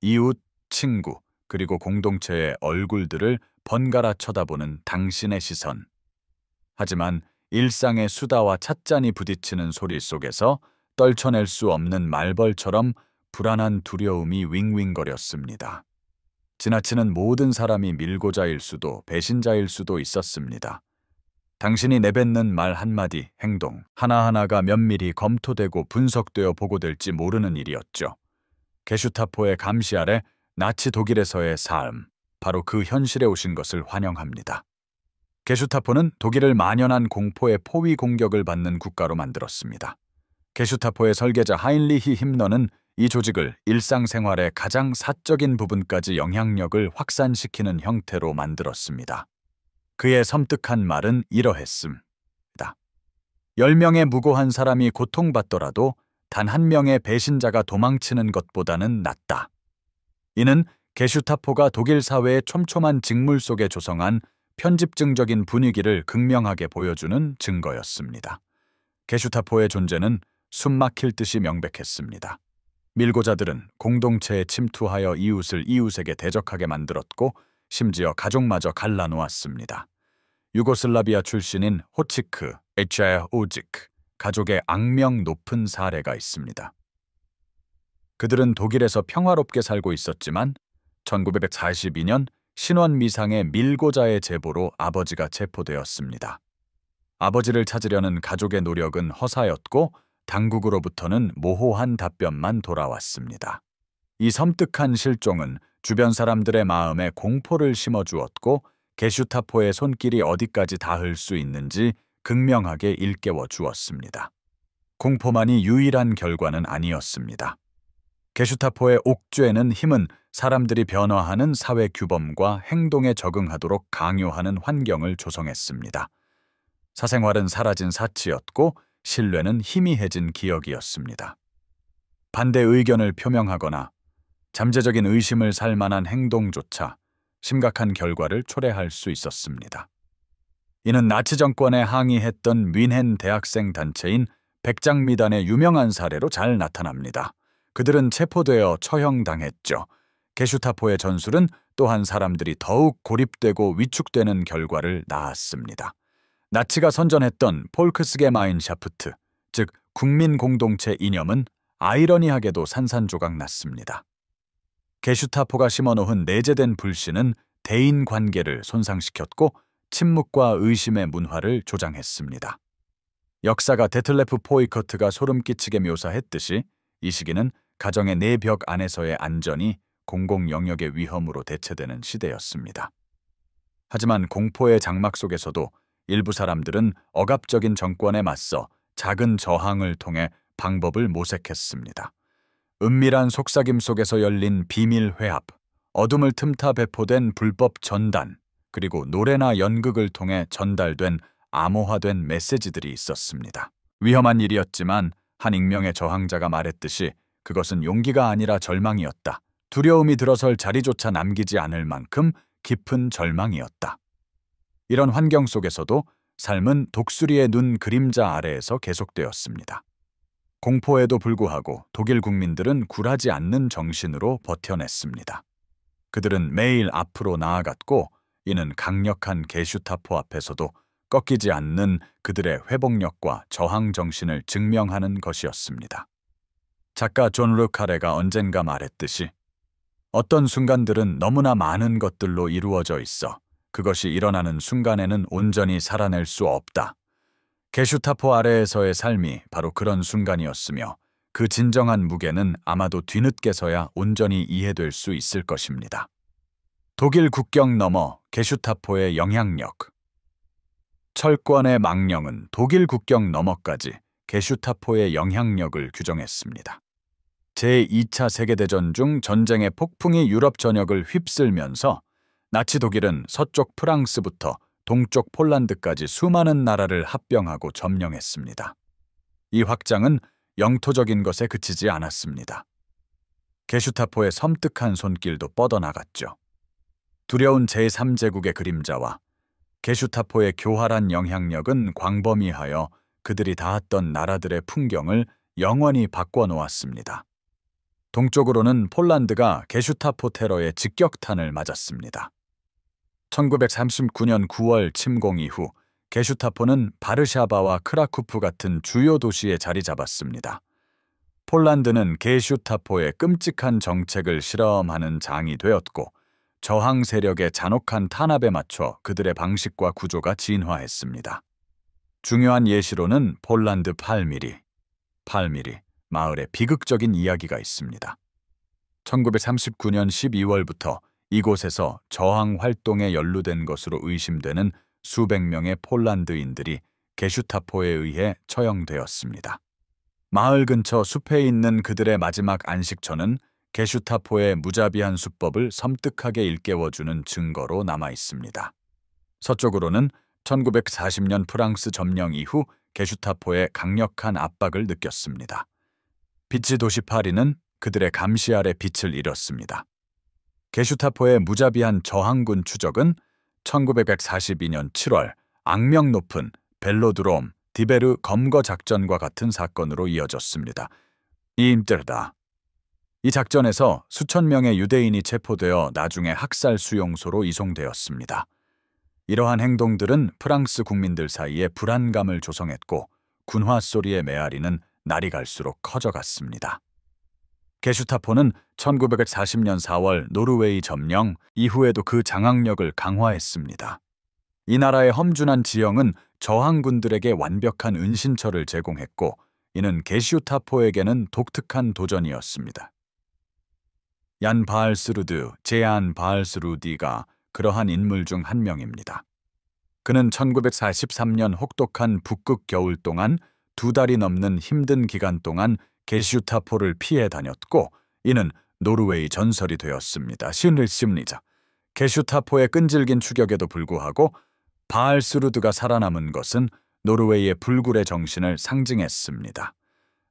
이웃, 친구, 그리고 공동체의 얼굴들을 번갈아 쳐다보는 당신의 시선. 하지만 일상의 수다와 찻잔이 부딪히는 소리 속에서 떨쳐낼 수 없는 말벌처럼 불안한 두려움이 윙윙거렸습니다. 지나치는 모든 사람이 밀고자일 수도 배신자일 수도 있었습니다. 당신이 내뱉는 말 한마디, 행동 하나하나가 면밀히 검토되고 분석되어 보고될지 모르는 일이었죠. 게슈타포의 감시 아래 나치 독일에서의 삶, 바로 그 현실에 오신 것을 환영합니다. 게슈타포는 독일을 만연한 공포의 포위 공격을 받는 국가로 만들었습니다. 게슈타포의 설계자 하인리히 힘러는 이 조직을 일상생활의 가장 사적인 부분까지 영향력을 확산시키는 형태로 만들었습니다. 그의 섬뜩한 말은 이러했습니다. 10명의 무고한 사람이 고통받더라도 단 한 명의 배신자가 도망치는 것보다는 낫다. 이는 게슈타포가 독일 사회의 촘촘한 직물 속에 조성한 편집증적인 분위기를 극명하게 보여주는 증거였습니다. 게슈타포의 존재는 숨막힐 듯이 명백했습니다. 밀고자들은 공동체에 침투하여 이웃을 이웃에게 대적하게 만들었고 심지어 가족마저 갈라놓았습니다. 유고슬라비아 출신인 호치크, 에차야 오지크, 가족의 악명 높은 사례가 있습니다. 그들은 독일에서 평화롭게 살고 있었지만 1942년 신원 미상의 밀고자의 제보로 아버지가 체포되었습니다. 아버지를 찾으려는 가족의 노력은 허사였고 당국으로부터는 모호한 답변만 돌아왔습니다. 이 섬뜩한 실종은 주변 사람들의 마음에 공포를 심어주었고 게슈타포의 손길이 어디까지 닿을 수 있는지 극명하게 일깨워 주었습니다. 공포만이 유일한 결과는 아니었습니다. 게슈타포의 옥죄는 힘은 사람들이 변화하는 사회 규범과 행동에 적응하도록 강요하는 환경을 조성했습니다. 사생활은 사라진 사치였고 신뢰는 희미해진 기억이었습니다. 반대 의견을 표명하거나 잠재적인 의심을 살 만한 행동조차 심각한 결과를 초래할 수 있었습니다. 이는 나치 정권에 항의했던 뮌헨 대학생 단체인 백장미단의 유명한 사례로 잘 나타납니다. 그들은 체포되어 처형당했죠. 게슈타포의 전술은 또한 사람들이 더욱 고립되고 위축되는 결과를 낳았습니다. 나치가 선전했던 폴크스게마인샤프트, 즉 국민 공동체 이념은 아이러니하게도 산산조각 났습니다. 게슈타포가 심어놓은 내재된 불신은 대인 관계를 손상시켰고 침묵과 의심의 문화를 조장했습니다. 역사가 데틀레프 포이커트가 소름 끼치게 묘사했듯이 이 시기는 가정의 네 벽 안에서의 안전이 공공 영역의 위험으로 대체되는 시대였습니다. 하지만 공포의 장막 속에서도 일부 사람들은 억압적인 정권에 맞서 작은 저항을 통해 방법을 모색했습니다. 은밀한 속삭임 속에서 열린 비밀 회합, 어둠을 틈타 배포된 불법 전단, 그리고 노래나 연극을 통해 전달된 암호화된 메시지들이 있었습니다. 위험한 일이었지만 한 익명의 저항자가 말했듯이 그것은 용기가 아니라 절망이었다. 두려움이 들어설 자리조차 남기지 않을 만큼 깊은 절망이었다. 이런 환경 속에서도 삶은 독수리의 눈 그림자 아래에서 계속되었습니다. 공포에도 불구하고 독일 국민들은 굴하지 않는 정신으로 버텨냈습니다. 그들은 매일 앞으로 나아갔고 이는 강력한 게슈타포 앞에서도 꺾이지 않는 그들의 회복력과 저항 정신을 증명하는 것이었습니다. 작가 존 르 카레가 언젠가 말했듯이 어떤 순간들은 너무나 많은 것들로 이루어져 있어 그것이 일어나는 순간에는 온전히 살아낼 수 없다. 게슈타포 아래에서의 삶이 바로 그런 순간이었으며 그 진정한 무게는 아마도 뒤늦게서야 온전히 이해될 수 있을 것입니다. 독일 국경 너머 게슈타포의 영향력. 철권의 망령은 독일 국경 너머까지 게슈타포의 영향력을 규정했습니다. 제2차 세계대전 중 전쟁의 폭풍이 유럽 전역을 휩쓸면서 나치 독일은 서쪽 프랑스부터 동쪽 폴란드까지 수많은 나라를 합병하고 점령했습니다. 이 확장은 영토적인 것에 그치지 않았습니다. 게슈타포의 섬뜩한 손길도 뻗어나갔죠. 두려운 제3제국의 그림자와 게슈타포의 교활한 영향력은 광범위하여 그들이 닿았던 나라들의 풍경을 영원히 바꿔놓았습니다. 동쪽으로는 폴란드가 게슈타포 테러의 직격탄을 맞았습니다. 1939년 9월 침공 이후 게슈타포는 바르샤바와 크라쿠프 같은 주요 도시에 자리 잡았습니다. 폴란드는 게슈타포의 끔찍한 정책을 실험하는 장이 되었고 저항 세력의 잔혹한 탄압에 맞춰 그들의 방식과 구조가 진화했습니다. 중요한 예시로는 폴란드 팔미리 마을의 비극적인 이야기가 있습니다. 1939년 12월부터 이곳에서 저항 활동에 연루된 것으로 의심되는 수백 명의 폴란드인들이 게슈타포에 의해 처형되었습니다. 마을 근처 숲에 있는 그들의 마지막 안식처는 게슈타포의 무자비한 수법을 섬뜩하게 일깨워주는 증거로 남아 있습니다. 서쪽으로는 1940년 프랑스 점령 이후 게슈타포의 강력한 압박을 느꼈습니다. 비치 도시 파리는 그들의 감시 아래 빛을 잃었습니다. 게슈타포의 무자비한 저항군 추적은 1942년 7월 악명 높은 벨로드롬 디베르 검거 작전과 같은 사건으로 이어졌습니다. 이 작전에서 수천 명의 유대인이 체포되어 나중에 학살 수용소로 이송되었습니다. 이러한 행동들은 프랑스 국민들 사이에 불안감을 조성했고 군화 소리의 메아리는 날이 갈수록 커져갔습니다. 게슈타포는 1940년 4월 노르웨이 점령 이후에도 그 장악력을 강화했습니다. 이 나라의 험준한 지형은 저항군들에게 완벽한 은신처를 제공했고 이는 게슈타포에게는 독특한 도전이었습니다. 제안 바알스루디가 그러한 인물 중 한 명입니다. 그는 1943년 혹독한 북극 겨울 동안 2달이 넘는 힘든 기간 동안 게슈타포를 피해 다녔고 이는 노르웨이 전설이 되었습니다. 심리자. 게슈타포의 끈질긴 추격에도 불구하고 바알스루드가 살아남은 것은 노르웨이의 불굴의 정신을 상징했습니다.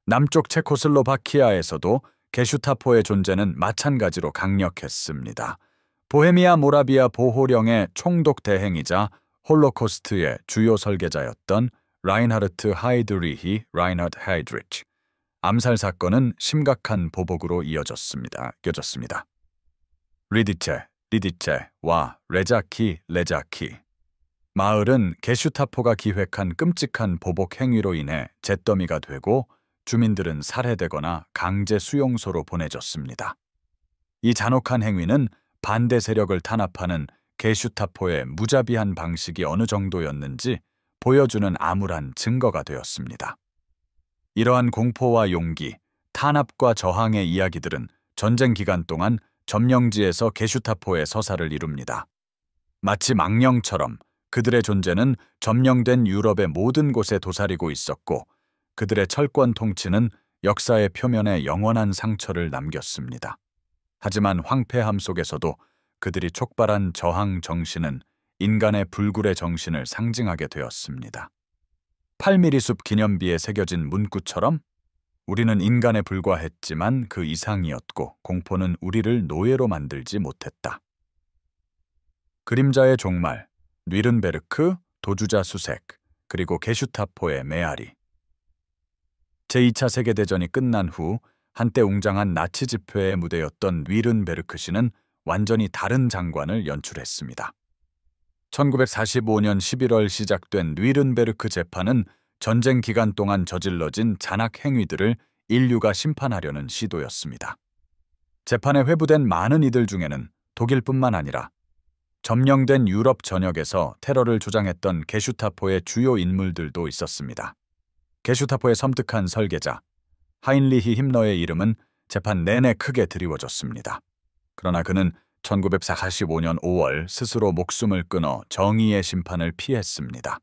남쪽 체코슬로바키아에서도 게슈타포의 존재는 마찬가지로 강력했습니다. 보헤미아 모라비아 보호령의 총독 대행이자 홀로코스트의 주요 설계자였던 라인하르트 하이드리치. 암살 사건은 심각한 보복으로 이어졌습니다. 리디체와 레자키. 마을은 게슈타포가 기획한 끔찍한 보복 행위로 인해 잿더미가 되고 주민들은 살해되거나 강제 수용소로 보내졌습니다. 이 잔혹한 행위는 반대 세력을 탄압하는 게슈타포의 무자비한 방식이 어느 정도였는지 보여주는 암울한 증거가 되었습니다. 이러한 공포와 용기, 탄압과 저항의 이야기들은 전쟁 기간 동안 점령지에서 게슈타포의 서사를 이룹니다. 마치 망령처럼 그들의 존재는 점령된 유럽의 모든 곳에 도사리고 있었고 그들의 철권 통치는 역사의 표면에 영원한 상처를 남겼습니다. 하지만 황폐함 속에서도 그들이 촉발한 저항 정신은 인간의 불굴의 정신을 상징하게 되었습니다. 8mm 숲 기념비에 새겨진 문구처럼 우리는 인간에 불과했지만 그 이상이었고 공포는 우리를 노예로 만들지 못했다. 그림자의 종말, 뉘른베르크, 도주자 수색, 그리고 게슈타포의 메아리. 제2차 세계대전이 끝난 후 한때 웅장한 나치 집회의 무대였던 뉘른베르크시는 완전히 다른 장관을 연출했습니다. 1945년 11월 시작된 뉘른베르크 재판은 전쟁 기간 동안 저질러진 잔악 행위들을 인류가 심판하려는 시도였습니다. 재판에 회부된 많은 이들 중에는 독일뿐만 아니라 점령된 유럽 전역에서 테러를 조장했던 게슈타포의 주요 인물들도 있었습니다. 게슈타포의 섬뜩한 설계자 하인리히 힘러의 이름은 재판 내내 크게 드리워졌습니다. 그러나 그는 1945년 5월 스스로 목숨을 끊어 정의의 심판을 피했습니다.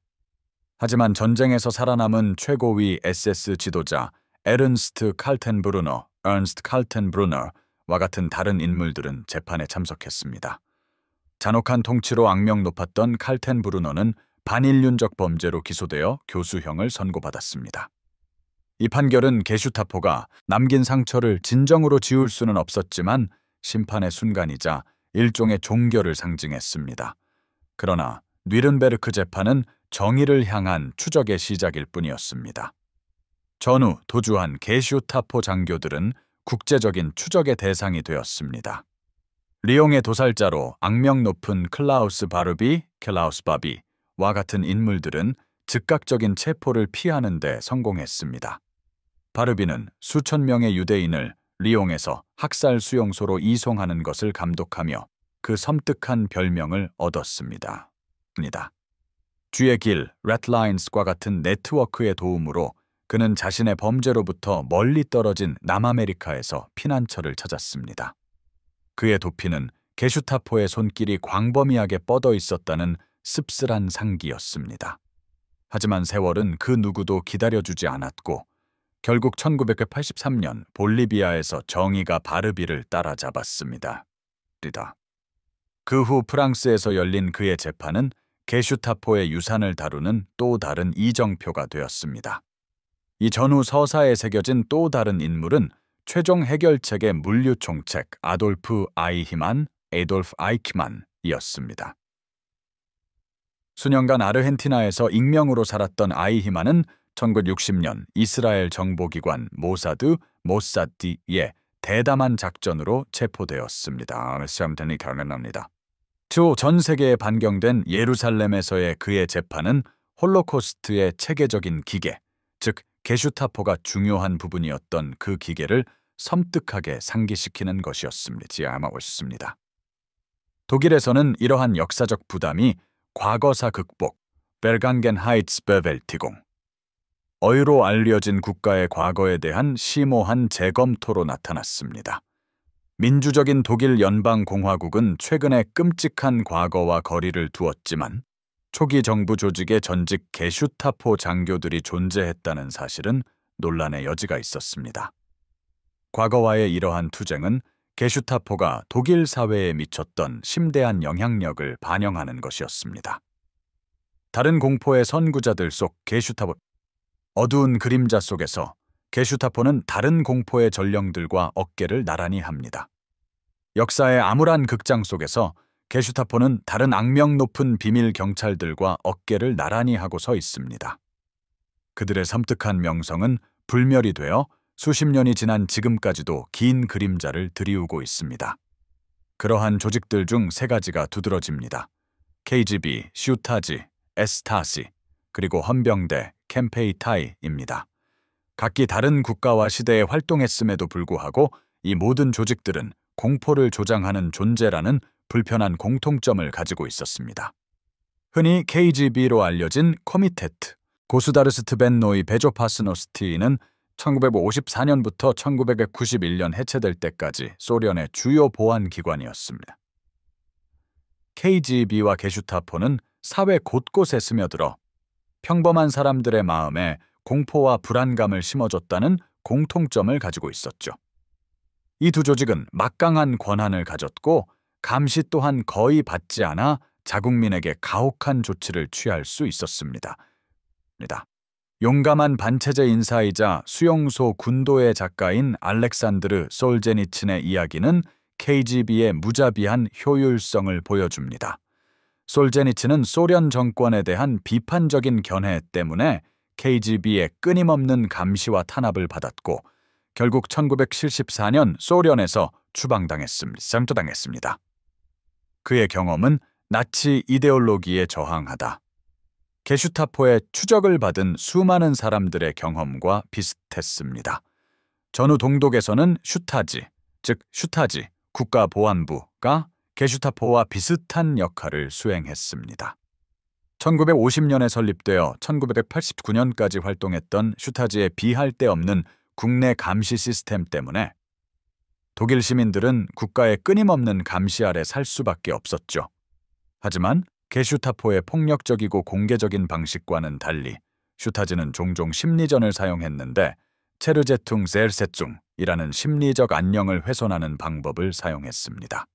하지만 전쟁에서 살아남은 최고위 SS 지도자 에른스트 칼텐브루너 ernst 칼텐브루너와 같은 다른 인물들은 재판에 참석했습니다. 잔혹한 통치로 악명 높았던 칼텐브루너는 반인륜적 범죄로 기소되어 교수형을 선고받았습니다. 이 판결은 게슈타포가 남긴 상처를 진정으로 지울 수는 없었지만 심판의 순간이자 일종의 종결을 상징했습니다. 그러나 뉘른베르크 재판은 정의를 향한 추적의 시작일 뿐이었습니다. 전후 도주한 게슈타포 장교들은 국제적인 추적의 대상이 되었습니다. 리옹의 도살자로 악명 높은 클라우스 바르비, 클라우스 바비와 같은 인물들은 즉각적인 체포를 피하는 데 성공했습니다. 바르비는 수천 명의 유대인을 리옹에서 학살 수용소로 이송하는 것을 감독하며 그 섬뜩한 별명을 얻었습니다. 쥐의 길, 렛라인스과 같은 네트워크의 도움으로 그는 자신의 범죄로부터 멀리 떨어진 남아메리카에서 피난처를 찾았습니다. 그의 도피는 게슈타포의 손길이 광범위하게 뻗어 있었다는 씁쓸한 상기였습니다. 하지만 세월은 그 누구도 기다려주지 않았고 결국 1983년 볼리비아에서 정의가 바르비를 따라잡았습니다. 그 후 프랑스에서 열린 그의 재판은 게슈타포의 유산을 다루는 또 다른 이정표가 되었습니다. 이 전후 서사에 새겨진 또 다른 인물은 최종 해결책의 물류총책 아돌프 아이히만이었습니다. 수년간 아르헨티나에서 익명으로 살았던 아이히만은 1960년 이스라엘 정보기관 모사드의 대담한 작전으로 체포되었습니다. 전 세계에 반경된 예루살렘에서의 그의 재판은 홀로코스트의 체계적인 기계, 즉 게슈타포가 중요한 부분이었던 그 기계를 섬뜩하게 상기시키는 것이었습니다. 독일에서는 이러한 역사적 부담이 과거사 극복, 베르간겐하이츠베벨티공, 어유로 알려진 국가의 과거에 대한 심오한 재검토로 나타났습니다. 민주적인 독일 연방공화국은 최근에 끔찍한 과거와 거리를 두었지만 초기 정부 조직의 전직 게슈타포 장교들이 존재했다는 사실은 논란의 여지가 있었습니다. 과거와의 이러한 투쟁은 게슈타포가 독일 사회에 미쳤던 심대한 영향력을 반영하는 것이었습니다. 다른 공포의 선구자들 속 게슈타포, 어두운 그림자 속에서 게슈타포는 다른 공포의 전령들과 어깨를 나란히 합니다. 역사의 암울한 극장 속에서 게슈타포는 다른 악명 높은 비밀 경찰들과 어깨를 나란히 하고 서 있습니다. 그들의 섬뜩한 명성은 불멸이 되어 수십 년이 지난 지금까지도 긴 그림자를 드리우고 있습니다. 그러한 조직들 중 세 가지가 두드러집니다. KGB, 슈타지, 에스타시, 그리고 헌병대, 캠페이타이입니다. 각기 다른 국가와 시대에 활동했음에도 불구하고 이 모든 조직들은 공포를 조장하는 존재라는 불편한 공통점을 가지고 있었습니다. 흔히 KGB로 알려진 코미테트, 고수다르스트벤노이 베조파스노스티는 1954년부터 1991년 해체될 때까지 소련의 주요 보안 기관이었습니다. KGB와 게슈타포는 사회 곳곳에 스며들어 평범한 사람들의 마음에 공포와 불안감을 심어줬다는 공통점을 가지고 있었죠. 이 두 조직은 막강한 권한을 가졌고 감시 또한 거의 받지 않아 자국민에게 가혹한 조치를 취할 수 있었습니다. 용감한 반체제 인사이자 수용소 군도의 작가인 알렉산드르 솔제니친의 이야기는 KGB의 무자비한 효율성을 보여줍니다. 솔제니친은 소련 정권에 대한 비판적인 견해 때문에 KGB의 끊임없는 감시와 탄압을 받았고 결국 1974년 소련에서 추방당했습니다. 그의 경험은 나치 이데올로기에 저항하다. 게슈타포의 추적을 받은 수많은 사람들의 경험과 비슷했습니다. 전후 동독에서는 슈타지, 즉 슈타지 국가보안부가 게슈타포와 비슷한 역할을 수행했습니다. 1950년에 설립되어 1989년까지 활동했던 슈타지의 비할 데 없는 국내 감시 시스템 때문에 독일 시민들은 국가의 끊임없는 감시 아래 살 수밖에 없었죠. 하지만 게슈타포의 폭력적이고 공개적인 방식과는 달리 슈타지는 종종 심리전을 사용했는데 체르제퉁 셀세퉁이라는 심리적 안녕을 훼손하는 방법을 사용했습니다.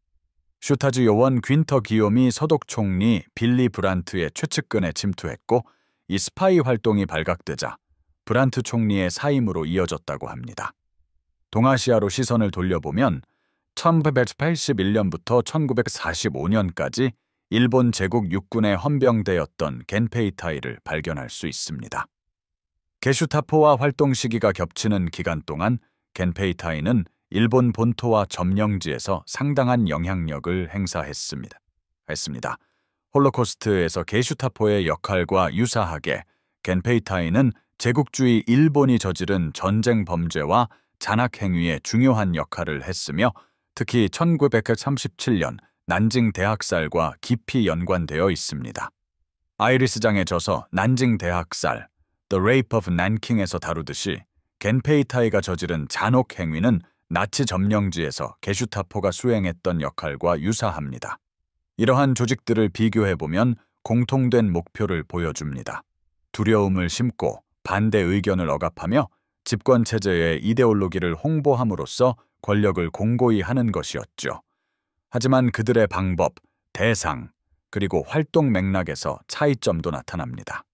슈타즈 요원 귄터 기욤이 서독 총리 빌리 브란트의 최측근에 침투했고 이 스파이 활동이 발각되자 브란트 총리의 사임으로 이어졌다고 합니다. 동아시아로 시선을 돌려보면 1881년부터 1945년까지 일본 제국 육군의 헌병대였던 겐페이타이를 발견할 수 있습니다. 게슈타포와 활동 시기가 겹치는 기간 동안 겐페이타이는 일본 본토와 점령지에서 상당한 영향력을 행사했습니다. 홀로코스트에서 게슈타포의 역할과 유사하게 겐페이타이는 제국주의 일본이 저지른 전쟁 범죄와 잔악 행위에 중요한 역할을 했으며 특히 1937년 난징 대학살과 깊이 연관되어 있습니다. 아이리스장의 저서 난징 대학살, The Rape of Nanking에서 다루듯이 겐페이타이가 저지른 잔혹 행위는 나치 점령지에서 게슈타포가 수행했던 역할과 유사합니다. 이러한 조직들을 비교해보면 공통된 목표를 보여줍니다. 두려움을 심고 반대 의견을 억압하며 집권체제의 이데올로기를 홍보함으로써 권력을 공고히 하는 것이었죠. 하지만 그들의 방법, 대상, 그리고 활동 맥락에서 차이점도 나타납니다.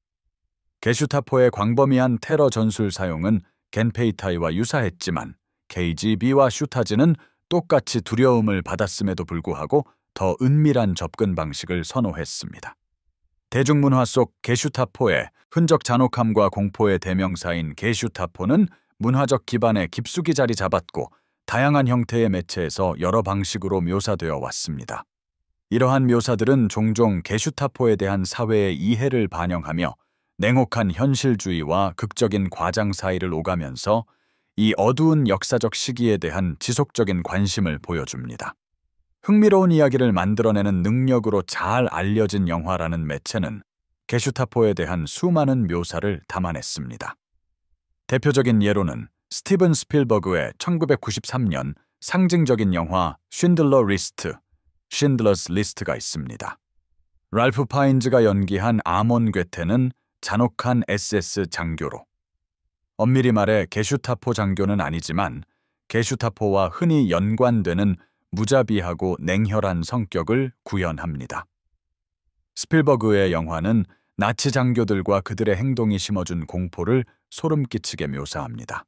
게슈타포의 광범위한 테러 전술 사용은 겐페이타이와 유사했지만 KGB와 슈타즈는 똑같이 두려움을 받았음에도 불구하고 더 은밀한 접근 방식을 선호했습니다. 대중문화 속 게슈타포의 흔적 잔혹함과 공포의 대명사인 게슈타포는 문화적 기반에 깊숙이 자리 잡았고 다양한 형태의 매체에서 여러 방식으로 묘사되어 왔습니다. 이러한 묘사들은 종종 게슈타포에 대한 사회의 이해를 반영하며 냉혹한 현실주의와 극적인 과장 사이를 오가면서 이 어두운 역사적 시기에 대한 지속적인 관심을 보여줍니다. 흥미로운 이야기를 만들어내는 능력으로 잘 알려진 영화라는 매체는 게슈타포에 대한 수많은 묘사를 담아냈습니다. 대표적인 예로는 스티븐 스필버그의 1993년 상징적인 영화 쉰들러 리스트, 쉰들러스 리스트가 있습니다. 랄프 파인즈가 연기한 아몬 괴테는 잔혹한 SS 장교로, 엄밀히 말해 게슈타포 장교는 아니지만 게슈타포와 흔히 연관되는 무자비하고 냉혈한 성격을 구현합니다. 스필버그의 영화는 나치 장교들과 그들의 행동이 심어준 공포를 소름 끼치게 묘사합니다.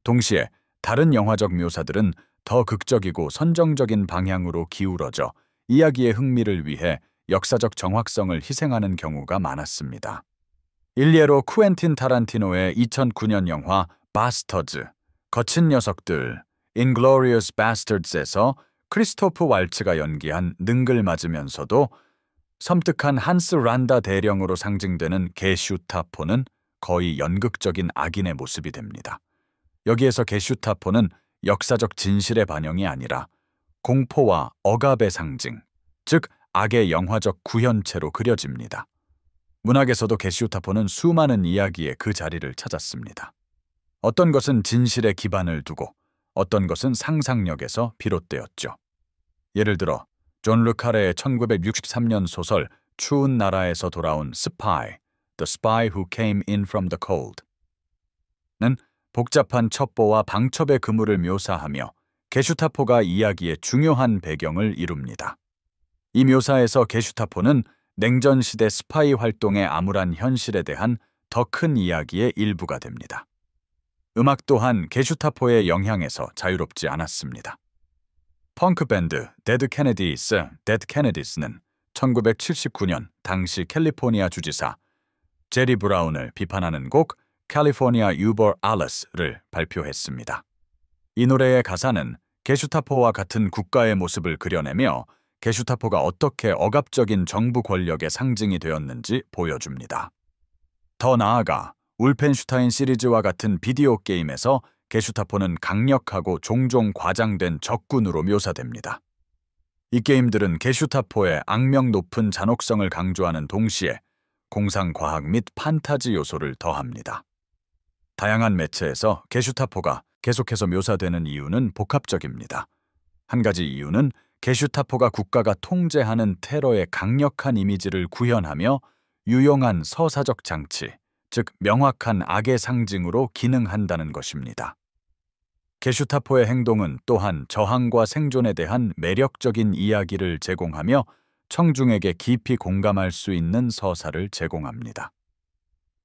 동시에 다른 영화적 묘사들은 더 극적이고 선정적인 방향으로 기울어져 이야기의 흥미를 위해 역사적 정확성을 희생하는 경우가 많았습니다. 일례로 쿠엔틴 타란티노의 2009년 영화 바스터즈, 거친 녀석들, 인글로리어스 바스터즈에서 크리스토프 왈츠가 연기한 능글맞으면서도 섬뜩한 한스 란다 대령으로 상징되는 게슈타포는 거의 연극적인 악인의 모습이 됩니다. 여기에서 게슈타포는 역사적 진실의 반영이 아니라 공포와 억압의 상징, 즉 악의 영화적 구현체로 그려집니다. 문학에서도 게슈타포는 수많은 이야기에 그 자리를 찾았습니다. 어떤 것은 진실에 기반을 두고 어떤 것은 상상력에서 비롯되었죠. 예를 들어 존 르카레의 1963년 소설 추운 나라에서 돌아온 스파이, The Spy Who Came In From the Cold는 복잡한 첩보와 방첩의 그물을 묘사하며 게슈타포가 이야기의 중요한 배경을 이룹니다. 이 묘사에서 게슈타포는 냉전 시대 스파이 활동의 암울한 현실에 대한 더 큰 이야기의 일부가 됩니다. 음악 또한 게슈타포의 영향에서 자유롭지 않았습니다. 펑크 밴드 데드 케네디스는 1979년 당시 캘리포니아 주지사 제리 브라운을 비판하는 곡 캘리포니아 유버 알레스를 발표했습니다. 이 노래의 가사는 게슈타포와 같은 국가의 모습을 그려내며 게슈타포가 어떻게 억압적인 정부 권력의 상징이 되었는지 보여줍니다. 더 나아가 울펜슈타인 시리즈와 같은 비디오 게임에서 게슈타포는 강력하고 종종 과장된 적군으로 묘사됩니다. 이 게임들은 게슈타포의 악명 높은 잔혹성을 강조하는 동시에 공상과학 및 판타지 요소를 더합니다. 다양한 매체에서 게슈타포가 계속해서 묘사되는 이유는 복합적입니다. 한 가지 이유는 게슈타포가 국가가 통제하는 테러의 강력한 이미지를 구현하며 유용한 서사적 장치, 즉 명확한 악의 상징으로 기능한다는 것입니다. 게슈타포의 행동은 또한 저항과 생존에 대한 매력적인 이야기를 제공하며 청중에게 깊이 공감할 수 있는 서사를 제공합니다.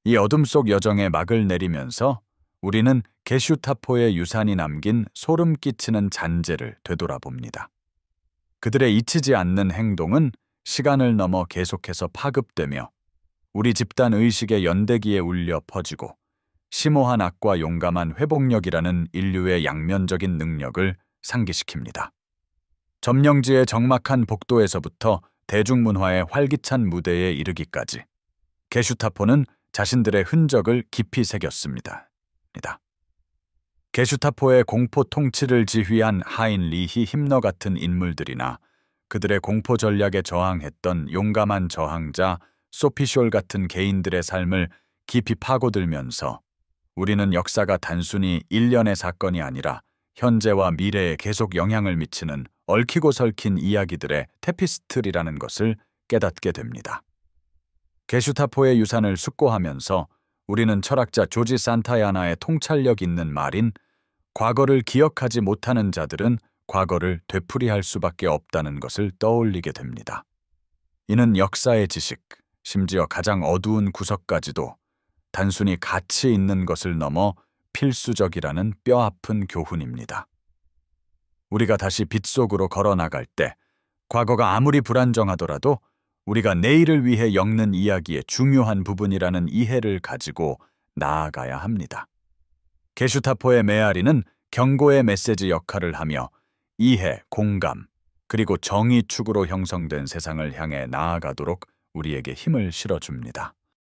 이 어둠 속 여정에 막을 내리면서 우리는 게슈타포의 유산이 남긴 소름 끼치는 잔재를 되돌아봅니다. 그들의 잊히지 않는 행동은 시간을 넘어 계속해서 파급되며 우리 집단 의식의 연대기에 울려 퍼지고 심오한 악과 용감한 회복력이라는 인류의 양면적인 능력을 상기시킵니다. 점령지의 적막한 복도에서부터 대중문화의 활기찬 무대에 이르기까지 게슈타포는 자신들의 흔적을 깊이 새겼습니다. 게슈타포의 공포 통치를 지휘한 하인리히 힘러 같은 인물들이나 그들의 공포 전략에 저항했던 용감한 저항자 소피숄 같은 개인들의 삶을 깊이 파고들면서 우리는 역사가 단순히 일련의 사건이 아니라 현재와 미래에 계속 영향을 미치는 얽히고 설킨 이야기들의 테피스트리라는 것을 깨닫게 됩니다. 게슈타포의 유산을 숙고하면서 우리는 철학자 조지 산타야나의 통찰력 있는 말인 과거를 기억하지 못하는 자들은 과거를 되풀이할 수밖에 없다는 것을 떠올리게 됩니다. 이는 역사의 지식, 심지어 가장 어두운 구석까지도 단순히 가치 있는 것을 넘어 필수적이라는 뼈아픈 교훈입니다. 우리가 다시 빛 속으로 걸어나갈 때 과거가 아무리 불안정하더라도 우리가 내일을 위해 엮는 이야기의 중요한 부분이라는 이해를 가지고 나아가야 합니다. 게슈타포의 메아리는 경고의 메시지 역할을 하며 이해, 공감, 그리고 정의 축으로 형성된 세상을 향해 나아가도록 우리에게 힘을 실어줍니다.